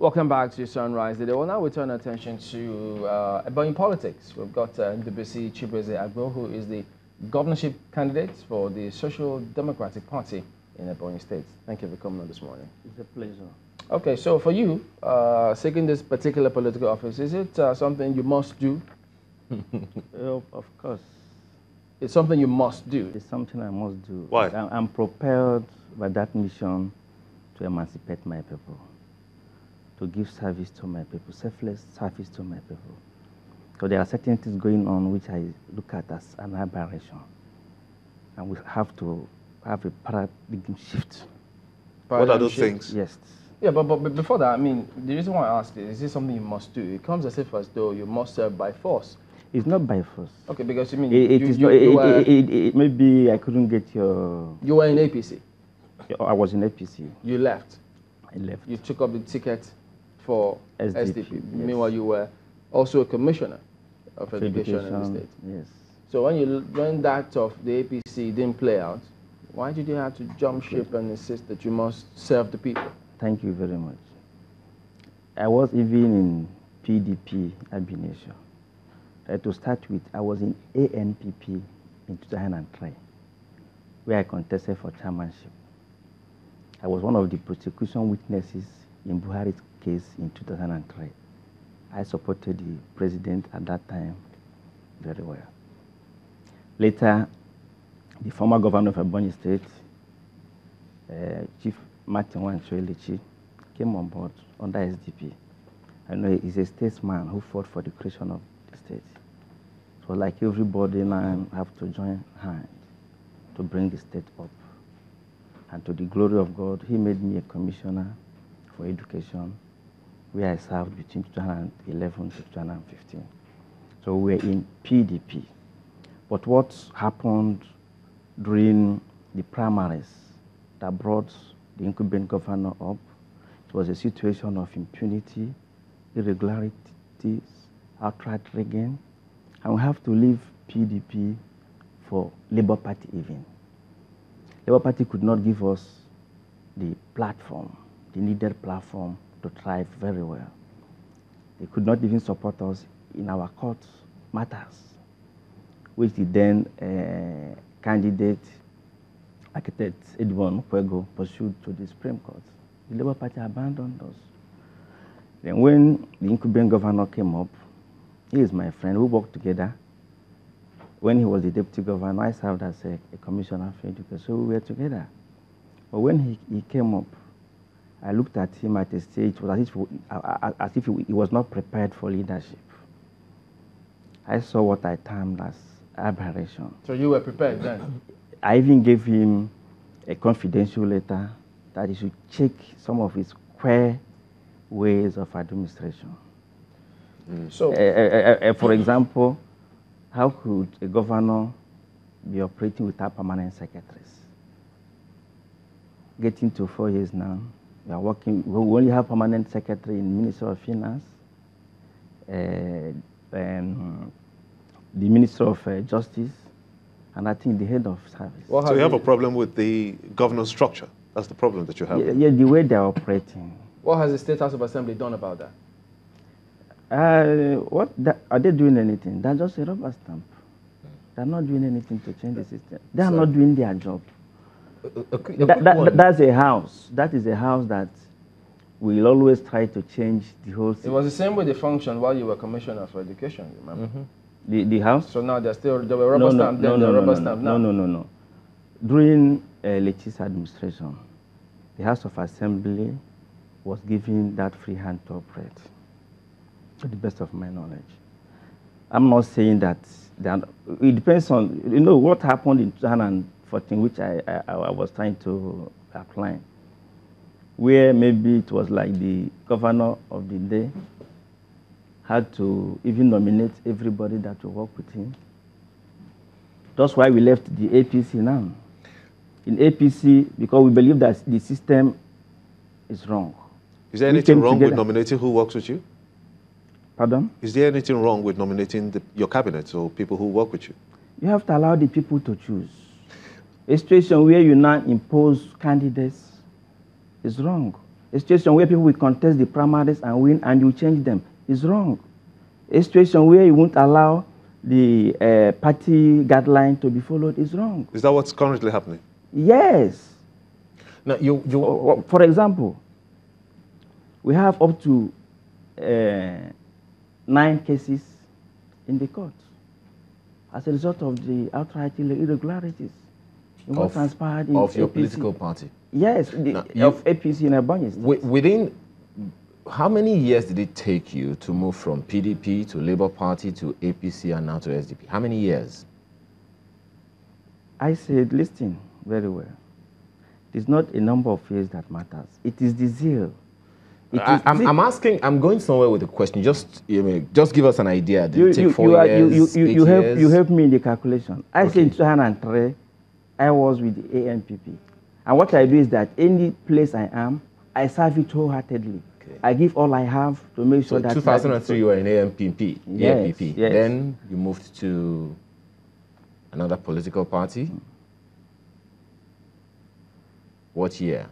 Welcome back to Sunrise Today. Well, now we turn attention to Ebonyi politics. We've got Ndubuisi Agbo, who is the governorship candidate for the Social Democratic Party in Ebonyi State. Thank you for coming on this morning. It's a pleasure. Okay, so for you, seeking this particular political office, is it something you must do? Of course. It's something you must do? It's something I must do. Why? I'm propelled by that mission to emancipate my people, to give service to my people, selfless service to my people. So there are certain things going on which I look at as an aberration. And we have to have a paradigm shift. What are those things? Yes. Yeah, but before that, I mean, the reason why I asked is this something you must do? It comes as if as though you must serve by force. It's not by force. Okay, because you mean maybe I couldn't get your... You were in APC? I was in APC. You left? I left. You took up the ticket for SDP. Yes. Meanwhile, you were also a commissioner of education in the state. Yes. So when that of the APC didn't play out, why did you have to jump ship and insist that you must serve the people? Thank you very much. I was even in PDP Abination. To start with, I was in ANPP in 2003, where I contested for chairmanship. I was one of the prosecution witnesses in Buhari's case in 2003. I supported the president at that time very well. Later, the former governor of Ebonyi State, Chief Pt.1 came on board under SDP. I know he's a statesman who fought for the creation of the state. So like everybody now have to join hands to bring the state up. And to the glory of God, he made me a commissioner for education, where I served between 2011 to 2015. So we're in PDP. But what happened during the primaries that brought the incumbent governor up, it was a situation of impunity, irregularities, outright rigging, and we have to leave PDP for Labour Party even. Labour Party could not give us the platform, the needed platform to thrive very well. They could not even support us in our court matters, which the then candidate, architect Ebonyi pursued to the Supreme Court. The Labour Party abandoned us. Then when the incumbent governor came up, he is my friend. We worked together. When he was the deputy governor, I served as a commissioner for education, so we were together. But when he came up, I looked at him at a stage, it was as if he was not prepared for leadership. I saw what I termed as aberration. So you were prepared then? I even gave him a confidential letter that he should check some of his queer ways of administration. So, for example, how could a governor be operating without permanent secretaries? Getting to 4 years now, we are working. We only have permanent secretary in the Ministry of Finance, the Minister of Justice, and I think the head of service. So you have a problem with the governance structure? That's the problem that you have? Yeah, the way they are operating. What has the State House of Assembly done about that? Are they doing anything? They're just a rubber stamp. They're not doing anything to change the system. They are not doing their job. That's a house. That is a house that will always try to change the whole system. It was the same way they functioned while you were commissioner for education, you remember? The house? So now they were rubber stamp then, they're rubber stamp now. No. During Leti's administration, the House of Assembly was given that free hand to operate, to the best of my knowledge. I'm not saying that it depends on, what happened in 2014, which I was trying to outline, where maybe it was like the governor of the day had to even nominate everybody that will work with him. That's why we left the APC now. In APC, because we believe that the system is wrong. Is there anything wrong with nominating who works with you? Pardon? Is there anything wrong with nominating your cabinet or people who work with you? You have to allow the people to choose. A situation where you now impose candidates is wrong. A situation where people will contest the primaries and win and you change them is wrong. A situation where you won't allow the party guideline to be followed is wrong. Is that what's currently happening? Yes. Now, for example, we have up to 9 cases in the court as a result of the outright irregularities in what transpired in of your APC. political party. Yes, of APC in Ebonyi State. Within, how many years did it take you to move from PDP to Labour Party to APC and now to SDP? How many years? I said, listen very well. It is not a number of years that matters. It is the zeal. I'm asking, I'm going somewhere with the question. Just give us an idea. Did it take 4 years, 8 years? You help me in the calculation. I said in 2003, I was with the ANPP. And what I do is that any place I am, I serve it wholeheartedly. Okay. I give all I have to make sure that... 2003, you were in ANPP. Yes, ANPP. yes. Then you moved to another political party. What year?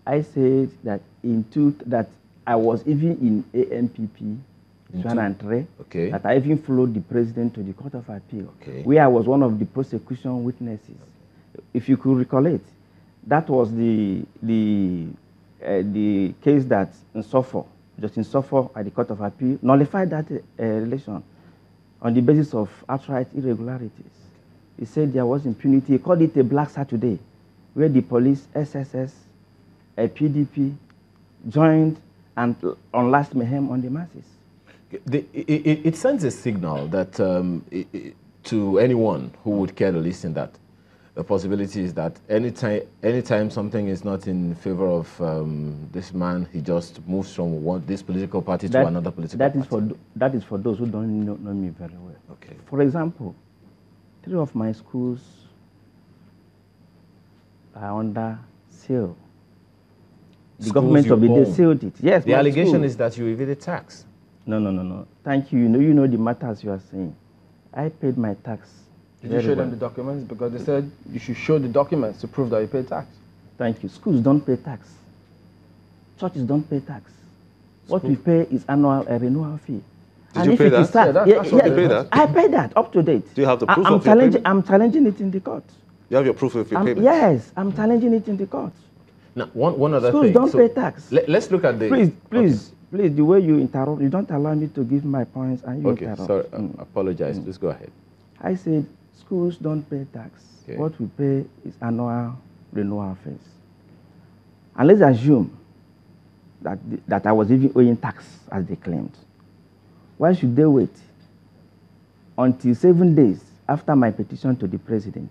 I said that that I was even in ANPP in 2003. Okay. That I even followed the president to the Court of Appeal, okay, where I was one of the prosecution witnesses. Okay. If you could recollect, that was the case that Justice Nsofo at the Court of Appeal nullified that relation on the basis of outright irregularities. He said there was impunity. He called it a Black Saturday, where the police, SSS, PDP joined and unleashed mayhem on the masses. It sends a signal that to anyone who would care to listen, that the possibility is that anytime something is not in favor of this man, he just moves from this political party to another political party. That is for those who don't know me very well. Okay. For example, 3 of my schools are under seal. The government of the day sealed it. Yes. The allegation is that you evaded tax. No. Thank you. You know the matters you are saying. I paid my tax. Did you show them the documents? Because they said you should show the documents to prove that you paid tax. Thank you. Schools don't pay tax. Churches don't pay tax. What we pay is annual renewal fee. Did you pay that? Yes, you pay that? I pay that up to date. Do you have the proof of your payment? I'm challenging it in the court. You have your proof of your payment? Yes, I'm challenging it in the court. Now, one other thing. Schools don't pay tax. Let's look at the... Please, the way you interrupt, you don't allow me to give my points and you interrupt. Okay, sorry, apologize. Please go ahead. I said schools don't pay tax. Okay. What we pay is annual renewal fees. And let's assume that I was even owing tax as they claimed. Why should they wait until 7 days after my petition to the president,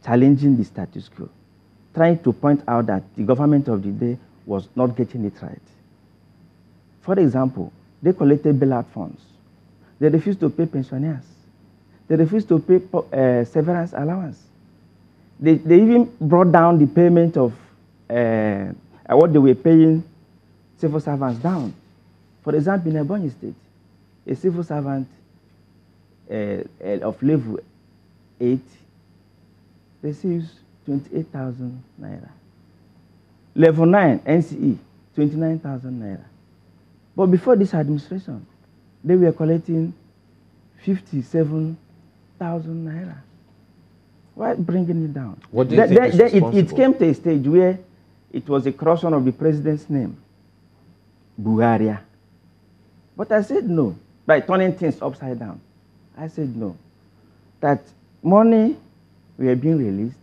challenging the status quo, trying to point out that the government of the day was not getting it right? For example, they collected bailout funds. They refused to pay pensioners. They refused to pay severance allowance. They even brought down the payment of what they were paying civil servants down. For example, in Ebonyi State, a civil servant of level 8 receives 28,000 naira. Level 9, NCE, 29,000 naira. But before this administration, they were collecting 57,000 naira. Why bringing it down? What do you think is responsible? It came to a stage where it was a corruption of the president's name, Buhari. But I said no, by turning things upside down. I said no, that money were being released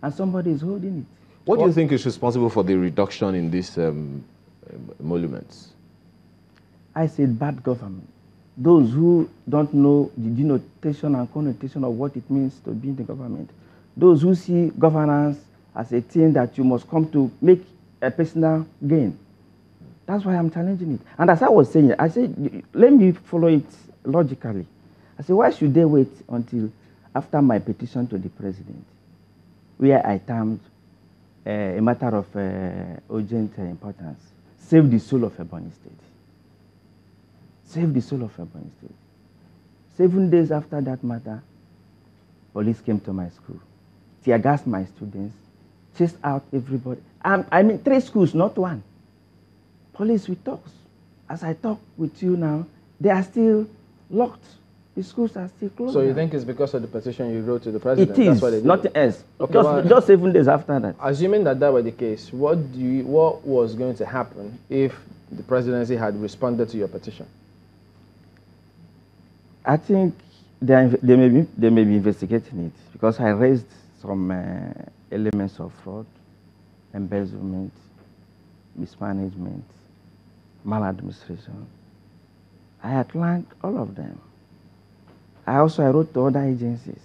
and somebody is holding it. What do you think is responsible for the reduction in these emoluments? I said bad government. Those who don't know the denotation and connotation of what it means to be in the government. Those who see governance as a thing that you must come to make a personal gain. That's why I'm challenging it. And as I was saying, I said, let me follow it logically. I said, why should they wait until after my petition to the president, where I termed a matter of urgent importance, save the soul of Ebonyi State. Save the soul of Ebonyi State. 7 days after that matter, police came to my school, tear gassed my students, chased out everybody. I mean, 3 schools, not 1. Police with talks. As I talk with you now, they are still locked. The schools are still closed. So you now. think it's because of the petition you wrote to the president? It is, That's why they did nothing it? else. Okay, Just 7 days after that. Assuming that were the case, what was going to happen if the presidency had responded to your petition? I think they may be investigating it because I raised some elements of fraud, embezzlement, mismanagement, maladministration. I outlined all of them. I wrote to other agencies.